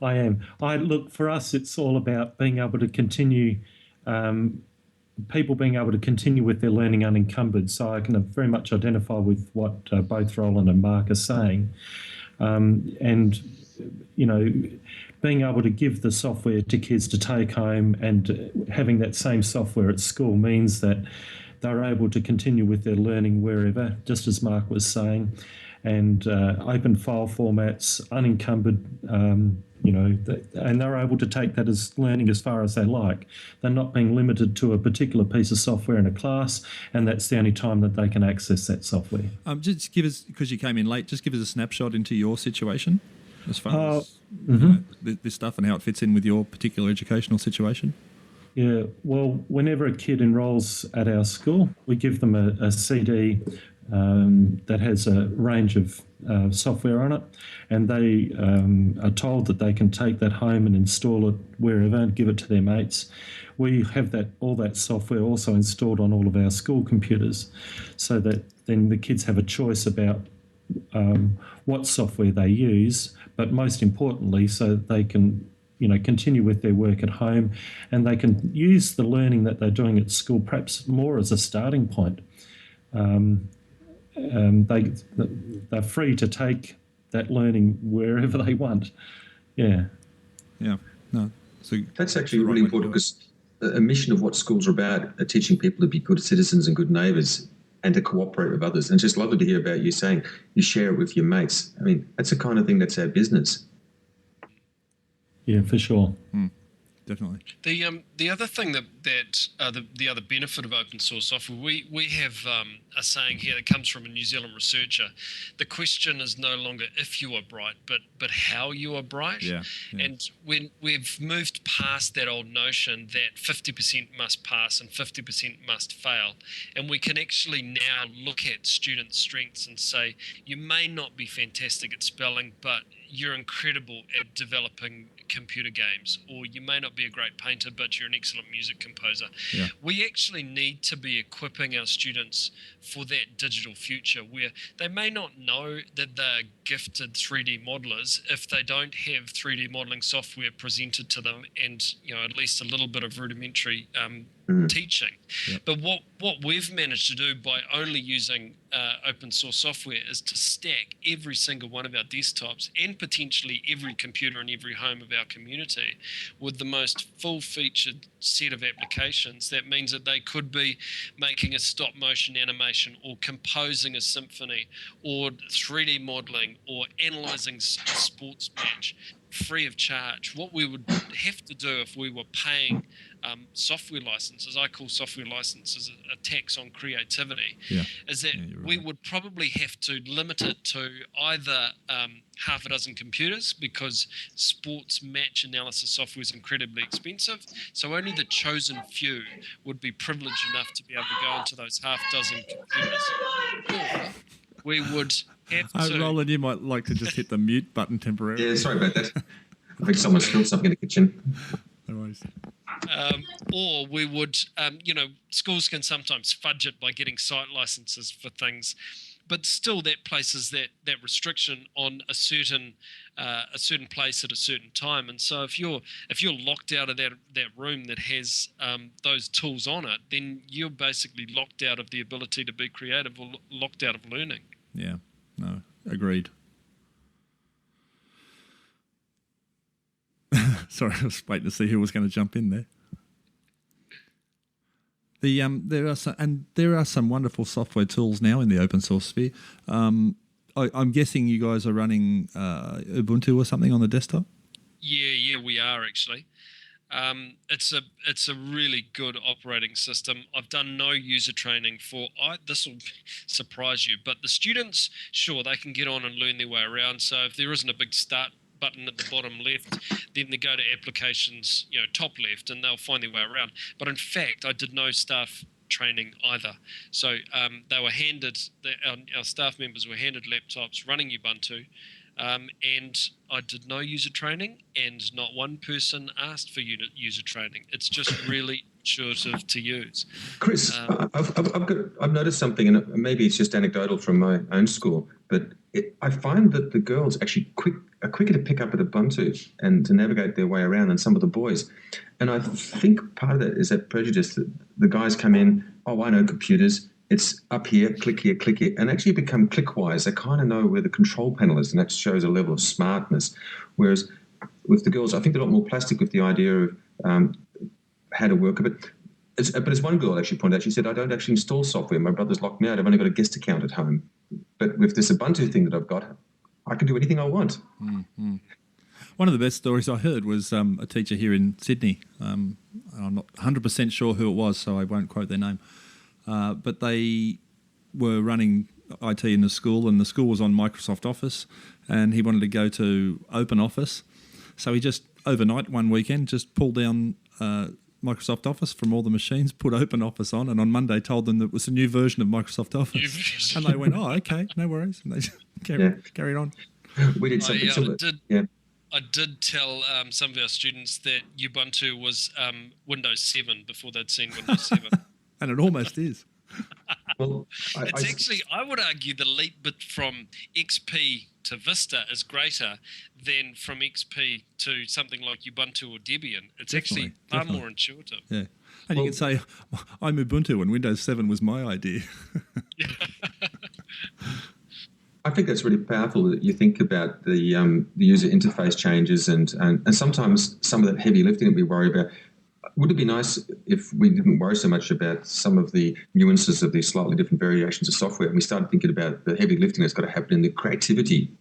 I am. Look, for us, it's all about being able to continue, people being able to continue with their learning unencumbered. So I can very much identify with what both Roland and Mark are saying. And, being able to give the software to kids to take home and having that same software at school means that they're able to continue with their learning wherever, just as Mark was saying. And open file formats, unencumbered, and they're able to take that as learning as far as they like. They're not being limited to a particular piece of software in a class, and that's the only time that they can access that software. Just give us, because you came in late, just give us a snapshot into your situation as far as this stuff and how it fits in with your particular educational situation. Yeah, well, whenever a kid enrolls at our school, we give them a CD that has a range of software on it, and they are told that they can take that home and install it wherever and give it to their mates. We have all that software also installed on all of our school computers, so that then the kids have a choice about what software they use, but most importantly, so that they can continue with their work at home, and they can use the learning that they're doing at school perhaps more as a starting point. They're free to take that learning wherever they want. Yeah. Yeah. No. So that's actually really important, because a mission of what schools are about are teaching people to be good citizens and good neighbours and to cooperate with others. And just lovely to hear about you saying you share it with your mates. I mean, that's the kind of thing that's our business. Yeah, for sure. definitely. The other thing that the other benefit of open source software, we have a saying here that comes from a New Zealand researcher. The question is no longer if you are bright, but how you are bright. Yeah. And when we've moved past that old notion that 50% must pass and 50% must fail, and we can actually now look at student strengths and say, you may not be fantastic at spelling, but you're incredible at developing computer games, or you may not be a great painter, but you're an excellent music composer. Yeah. We actually need to be equipping our students for that digital future where they may not know that they're gifted 3D modelers if they don't have 3D modeling software presented to them and, at least a little bit of rudimentary teaching. Yep. But what we've managed to do by only using open source software is to stack every single one of our desktops and potentially every computer in every home of our community with the most full-featured set of applications. That means that they could be making a stop-motion animation or composing a symphony or 3D modeling or analysing a sports match free of charge. What we would have to do if we were paying software licenses, I call software licenses a tax on creativity, is that we would probably have to limit it to either half a dozen computers because sports match analysis software is incredibly expensive. So only the chosen few would be privileged enough to be able to go into those half dozen computers. Or we would have to... Roland, you might like to just hit the mute button temporarily. Yeah, sorry about that. I think someone spilled something in the kitchen. No worries. Or we would, schools can sometimes fudge it by getting site licenses for things, but still that places that restriction on a certain place at a certain time. And so if you're locked out of that room that has those tools on it, then you're basically locked out of the ability to be creative or locked out of learning. Yeah, no, agreed. Sorry, I was waiting to see who was going to jump in there. There are some wonderful software tools now in the open source sphere. I'm guessing you guys are running Ubuntu or something on the desktop. Yeah, we are actually. It's a really good operating system. I've done no user training for. This will surprise you, but the students, sure, they can get on and learn their way around. So if there isn't a big start button at the bottom left, then they go to applications, top left, and they'll find their way around. But in fact, I did no staff training either. So they were handed, our staff members were handed laptops running Ubuntu, and I did no user training, and not one person asked for user training. It's just really intuitive to use. Chris, I've noticed something, and maybe it's just anecdotal from my own school, but I find that the girls actually are quicker to pick up at Ubuntu and to navigate their way around than some of the boys. And I think part of that is that prejudice that the guys come in, I know computers, it's up here, click here, and actually become click-wise. They kind of know where the control panel is, and that shows a level of smartness. Whereas with the girls, I think they're a lot more plastic with the idea of how to work a bit. But as one girl actually pointed out, she said, I don't actually install software. My brother's locked me out. I've only got a guest account at home. But with this Ubuntu thing that I've got, I can do anything I want. Mm-hmm. One of the best stories I heard was a teacher here in Sydney. I'm not 100% sure who it was, so I won't quote their name. But they were running IT in the school, and the school was on Microsoft Office, and he wanted to go to Open Office. So he just, overnight, one weekend, just pulled down Microsoft Office from all the machines, put Open Office on, and on Monday told them that it was a new version of Microsoft Office. And they went, okay, no worries. And they just carried on. We did something similar. I did tell some of our students that Ubuntu was Windows 7 before they'd seen Windows 7. And it almost is. Well, I would argue the leap from XP to Vista is greater than from XP to something like Ubuntu or Debian. It's actually far more intuitive. Yeah. And you can say, I'm Ubuntu and Windows 7 was my idea. I think that's really powerful that you think about the user interface changes and sometimes some of that heavy lifting that we worry about. Would it be nice if we didn't worry so much about some of the nuances of these slightly different variations of software and we started thinking about the heavy lifting that's got to happen in the creativity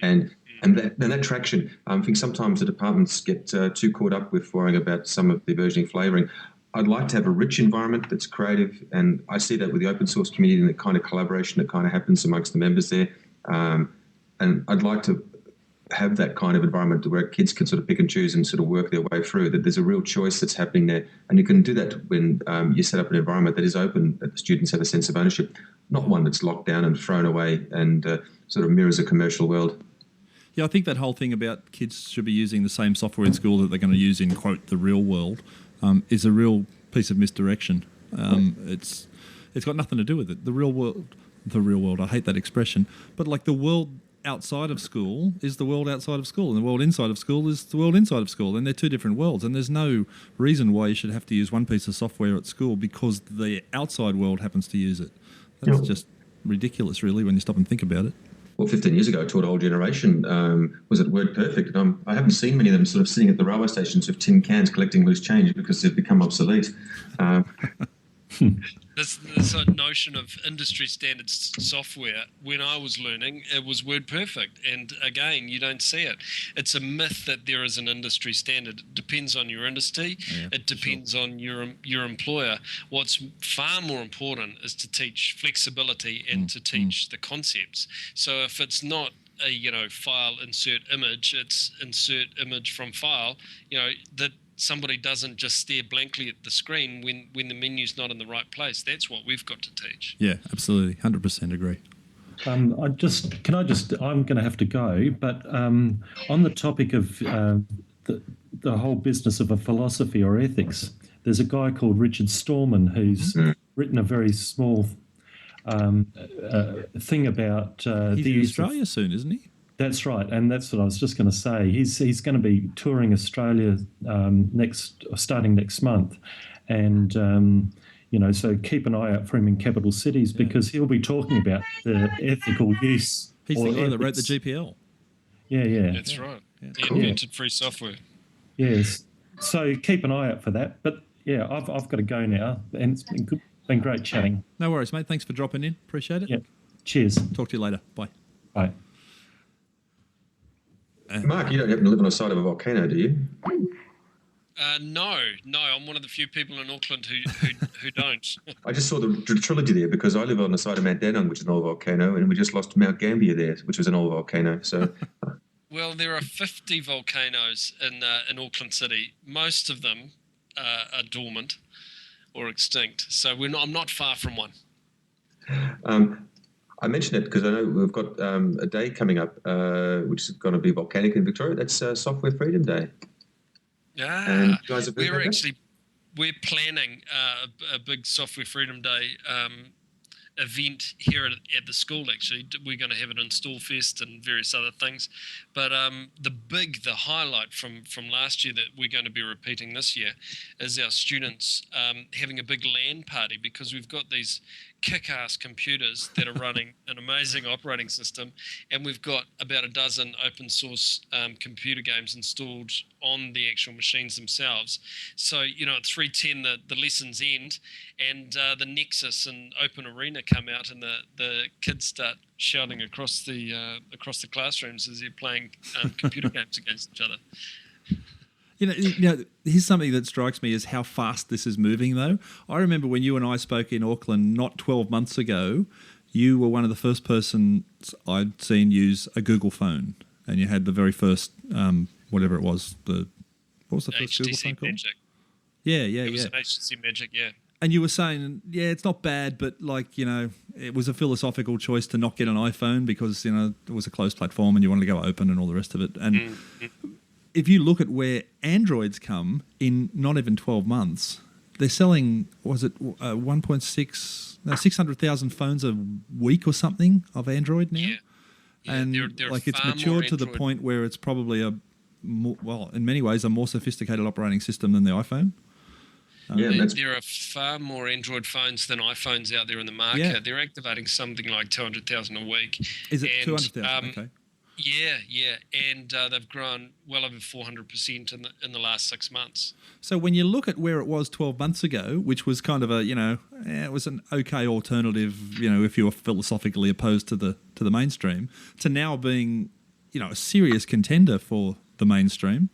and And that traction, I think sometimes the departments get too caught up with worrying about some of the versioning flavouring. I'd like to have a rich environment that's creative, and I see that with the open source community and the kind of collaboration that kind of happens amongst the members there. And I'd like to have that kind of environment where kids can sort of pick and choose and sort of work their way through, that there's a real choice that's happening there. And you can do that when you set up an environment that is open, that the students have a sense of ownership, not one that's locked down and thrown away and sort of mirrors a commercial world. Yeah, I think that whole thing about kids should be using the same software in school that they're going to use in, quote, the real world, is a real piece of misdirection. It's got nothing to do with it. The real world, I hate that expression, but like the world outside of school is the world outside of school, and the world inside of school is the world inside of school, and they're two different worlds, and there's no reason why you should have to use one piece of software at school because the outside world happens to use it. That's just ridiculous, really, when you stop and think about it. Well, 15 years ago, I taught a whole generation, was it WordPerfect? And I haven't seen many of them sort of sitting at the railway stations with tin cans collecting loose change because they've become obsolete. This notion of industry standard software, when I was learning, it was WordPerfect. And again, you don't see it. It's a myth that there is an industry standard. It depends on your industry. Yeah, it depends on your employer. What's far more important is to teach flexibility and to teach the concepts. So if it's not a file insert image, it's insert image from file, that somebody doesn't just stare blankly at the screen when the menu's not in the right place. That's what we've got to teach. Yeah, absolutely. 100% agree. I'm going to have to go, but on the topic of the whole business of a philosophy or ethics, there's a guy called Richard Stallman who's written a very small thing about... He's in Australia soon, isn't he? That's right, and that's what I was just going to say. He's going to be touring Australia starting next month, and so keep an eye out for him in capital cities because he'll be talking about the ethical use. He's the guy that wrote the GPL. Yeah. That's right. He invented free software. Yes, so keep an eye out for that. But yeah, I've got to go now, and it's been great chatting. No worries, mate. Thanks for dropping in. Appreciate it. Yeah. Cheers. Talk to you later. Bye. Bye. Mark, you don't happen to live on the side of a volcano, do you? No. I'm one of the few people in Auckland who don't. I just saw the trilogy there because I live on the side of Mount Dandenong, which is an old volcano, and we just lost Mount Gambier there, which was an old volcano. So, well, there are 50 volcanoes in Auckland City. Most of them are dormant or extinct. So I'm not far from one. I mentioned it because I know we've got a day coming up, which is going to be volcanic in Victoria. That's Software Freedom Day. Yeah, and you guys have we're planning a big Software Freedom Day event here at the school. Actually, we're going to have an install fest and various other things. But the highlight from last year that we're going to be repeating this year is our students having a big LAN party because we've got these kick-ass computers that are running an amazing operating system, and we've got about a dozen open source computer games installed on the actual machines themselves. So, at 3:10 the lessons end, and the Nexus and Open Arena come out, and the kids start shouting across the classrooms as they're playing computer games against each other. Here's something that strikes me is how fast this is moving, though. I remember when you and I spoke in Auckland not 12 months ago, you were one of the first persons I'd seen use a Google phone, and you had the very first, whatever it was, what was the first HTC Google phone called? Magic. Yeah. It was an HTC Magic, yeah. And you were saying, it's not bad, but it was a philosophical choice to not get an iPhone because, it was a closed platform and you wanted to go open and all the rest of it. And if you look at where Androids come in not even 12 months, they're selling, 600,000 phones a week or something of Android now? Yeah. And they're it's matured to the point where it's probably in many ways, a more sophisticated operating system than the iPhone. There are far more Android phones than iPhones out there in the market. Yeah. They're activating something like 200,000 a week. Is it 200,000? Okay. Yeah, and they've grown well over 400% in the last 6 months. So when you look at where it was 12 months ago, which was kind of it was an okay alternative, if you were philosophically opposed to the mainstream, to now being a serious contender for the mainstream.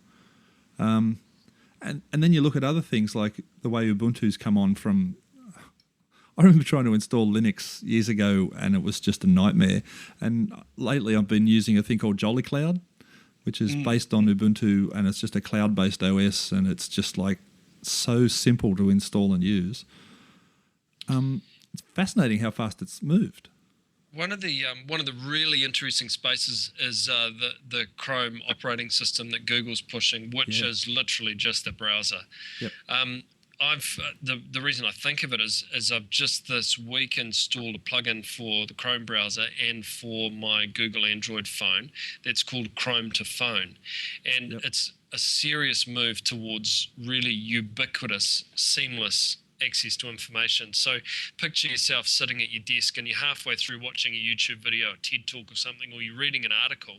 And then you look at other things like the way Ubuntu's come on from. I remember trying to install Linux years ago, and it was just a nightmare. And lately, I've been using a thing called Jolly Cloud, which is based on Ubuntu, and it's just a cloud-based OS, and it's just like so simple to install and use. It's fascinating how fast it's moved. One of the really interesting spaces is the Chrome operating system that Google's pushing, which is literally just the browser. Yep. The reason I think of it is I've just this week installed a plugin for the Chrome browser and for my Google Android phone that's called Chrome to Phone, and it's a serious move towards really ubiquitous, seamless access to information. So picture yourself sitting at your desk and you're halfway through watching a YouTube video, a TED Talk or something, or you're reading an article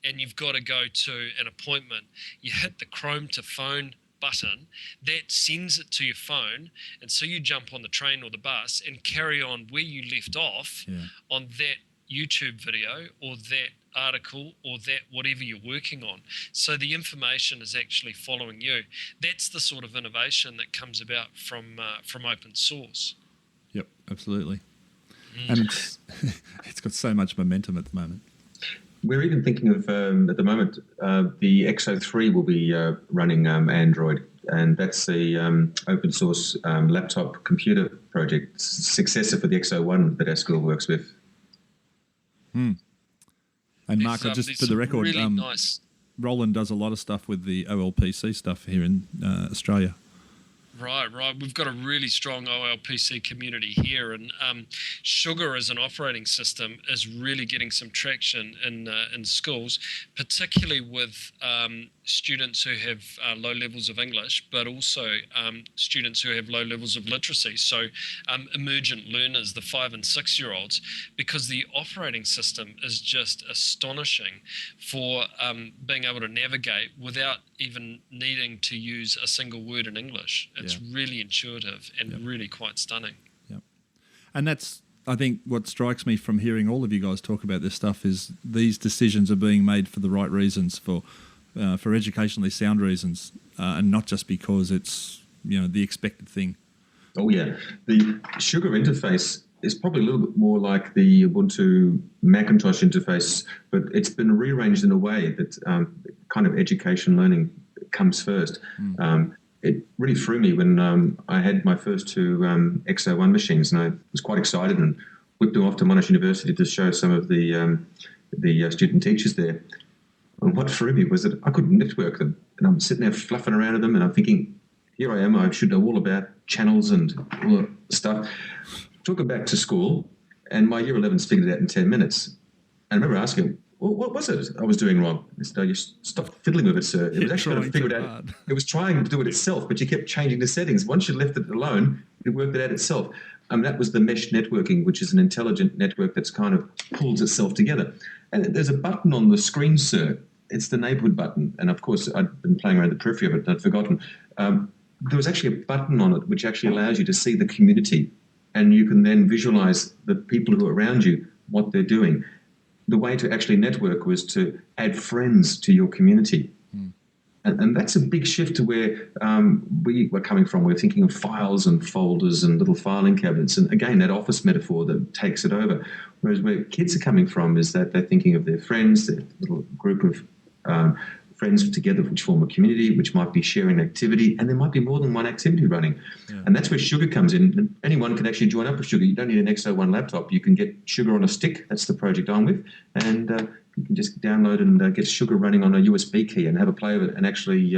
and you've got to go to an appointment. You hit the Chrome to Phone button, that sends it to your phone, and so you jump on the train or the bus and carry on where you left off on that YouTube video or that article or that whatever you're working on. So the information is actually following you. That's the sort of innovation that comes about from open source. Yep, absolutely. And it's got so much momentum at the moment. We're even thinking of, at the moment, the XO3 will be running Android, and that's the open source laptop computer project, successor for the XO1 that our school works with. And Mark, just for the record, really nice. Roland does a lot of stuff with the OLPC stuff here in Australia. Right. We've got a really strong OLPC community here, and Sugar as an operating system is really getting some traction in schools, particularly with students who have low levels of English, but also students who have low levels of literacy. So emergent learners, the 5 and 6 year olds, because the operating system is just astonishing for being able to navigate without even needing to use a single word in English. It's really intuitive and really quite stunning. Yep. And that's, I think, what strikes me from hearing all of you guys talk about this stuff is these decisions are being made for the right reasons, for educationally sound reasons, and not just because it's the expected thing. Oh yeah, the Sugar interface is probably a little bit more like the Ubuntu Macintosh interface, but it's been rearranged in a way that kind of education learning comes first. It really threw me when I had my first two XO1 machines, and I was quite excited and whipped them off to Monash University to show some of the student teachers there. And what threw me was that I couldn't network them, and I'm sitting there fluffing around with them, and I'm thinking, here I am, I should know all about channels and all that stuff. Took it back to school, and my Year 11s figured it out in 10 minutes. And I remember asking, well, what was it I was doing wrong? He said, you stopped fiddling with it, sir. It was actually trying to figure it out. It was trying to do it itself, but you kept changing the settings. Once you left it alone, it worked it out itself. That was the mesh networking, which is an intelligent network that's kind of pulls itself together. And there's a button on the screen, sir. It's the neighborhood button. And of course, I'd been playing around the periphery of it and I'd forgotten. There was actually a button on it which actually allows you to see the community, and you can then visualize the people who are around you, what they're doing. The way to actually network was to add friends to your community. And that's a big shift to where we were coming from. We're thinking of files and folders and little filing cabinets. And again, that office metaphor that takes it over. Whereas where kids are coming from is that they're thinking of their friends, their little group of friends together which form a community, which might be sharing activity, and there might be more than one activity running. And that's where Sugar comes in. Anyone can actually join up with Sugar. You don't need an XO1 laptop. You can get Sugar on a stick. That's the project I'm with. And you can just download and get Sugar running on a USB key and have a play with it, and actually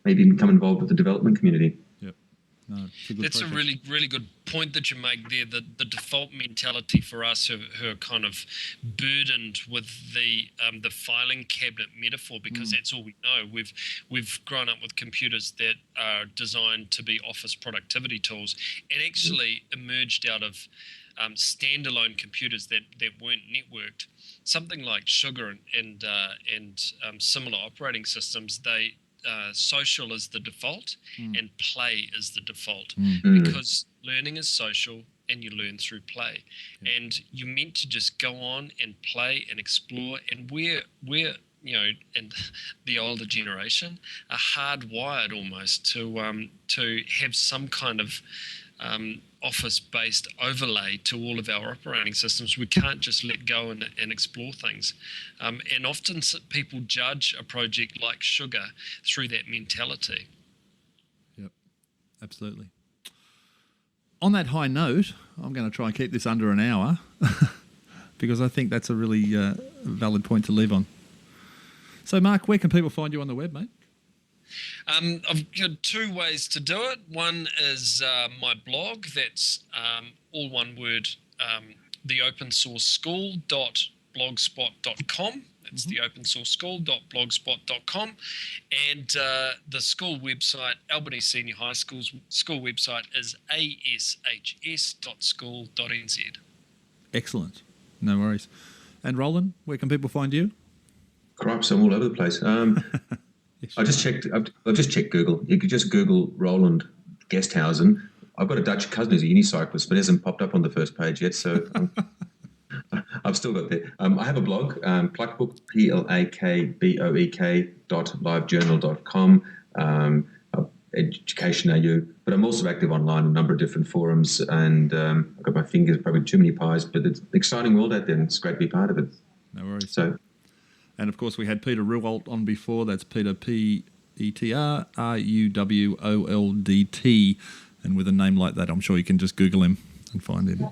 maybe become involved with the development community. No, that's a really, really good point that you make there. The default mentality for us who are kind of burdened with the filing cabinet metaphor, because that's all we know. We've grown up with computers that are designed to be office productivity tools, and actually emerged out of standalone computers that weren't networked. Something like Sugar and similar operating systems, social is the default and play is the default, because learning is social and you learn through play, and you're meant to just go on and play and explore. And where and the older generation are hardwired almost to have some kind of office-based overlay to all of our operating systems. We can't just let go and explore things. And often people judge a project like Sugar through that mentality. Yep, absolutely. On that high note, I'm going to try and keep this under an hour because I think that's a really valid point to leave on. So, Mark, where can people find you on the web, mate? I've got two ways to do it. One is my blog. That's all one word, theopensourceschool.blogspot.com. That's theopensourceschool.blogspot.com. And the school website, Albany Senior High School's school website is ashs.school.nz. Excellent. No worries. And Roland, where can people find you? Cripes, I'm all over the place. I've just checked Google. You could just Google Roland Gesthuizen. I've got a Dutch cousin who's a unicyclist, but it hasn't popped up on the first page yet, so I've still got there. I have a blog, Plakboek, plakboek.livejournal.com, Education AU, but I'm also active online on a number of different forums, and I've got my fingers probably too many pies, but it's an exciting world out there, and it's great to be part of it. No worries. So. And, of course, we had Peter Ruwoldt on before. That's Peter, P-E-T-R-R-U-W-O-L-D-T. And with a name like that, I'm sure you can just Google him and find him.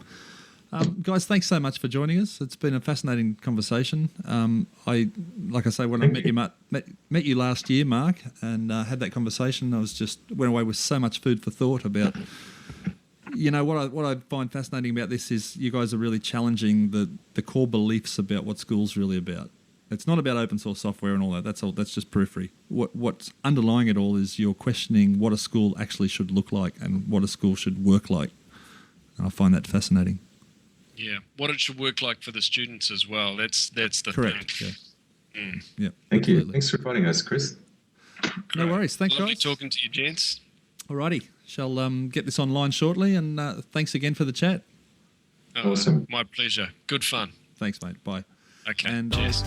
Guys, thanks so much for joining us. It's been a fascinating conversation. When I met you last year, Mark, and had that conversation, I went away with so much food for thought about... what I find fascinating about this is you guys are really challenging the core beliefs about what school's really about. It's not about open source software and all that. That's just periphery. What's underlying it all is you're questioning what a school actually should look like and what a school should work like. And I find that fascinating. Yeah, what it should work like for the students as well. That's the correct. thing. Yeah. Yeah. Thank absolutely. you. Thanks for inviting us, Chris. No worries. Thanks, Lovely guys. talking to you, gents. Alrighty. Shall get this online shortly, and thanks again for the chat. Awesome. My pleasure. Good fun. Thanks, mate. Bye. Okay. And cheers.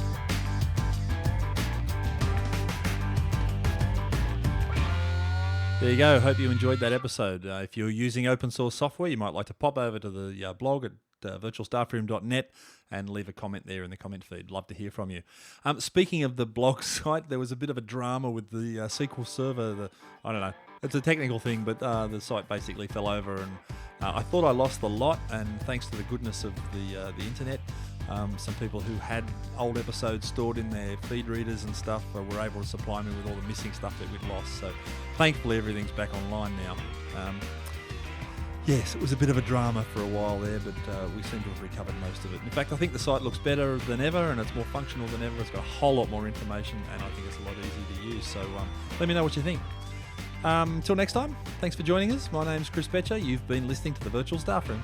There you go. Hope you enjoyed that episode. If you're using open source software, you might like to pop over to the blog at virtualstaffroom.net and leave a comment there in the comment feed. Love to hear from you. Speaking of the blog site, there was a bit of a drama with the SQL Server. I don't know. It's a technical thing, but the site basically fell over, and I thought I lost the lot. And thanks to the goodness of the internet, some people who had old episodes stored in their feed readers and stuff were able to supply me with all the missing stuff that we'd lost. So thankfully everything's back online now. Yes, it was a bit of a drama for a while there, but we seem to have recovered most of it. In fact, I think the site looks better than ever, and it's more functional than ever. It's got a whole lot more information, and I think it's a lot easier to use. So let me know what you think. Until next time, thanks for joining us. My name's Chris Betcher. You've been listening to The Virtual Staff Room.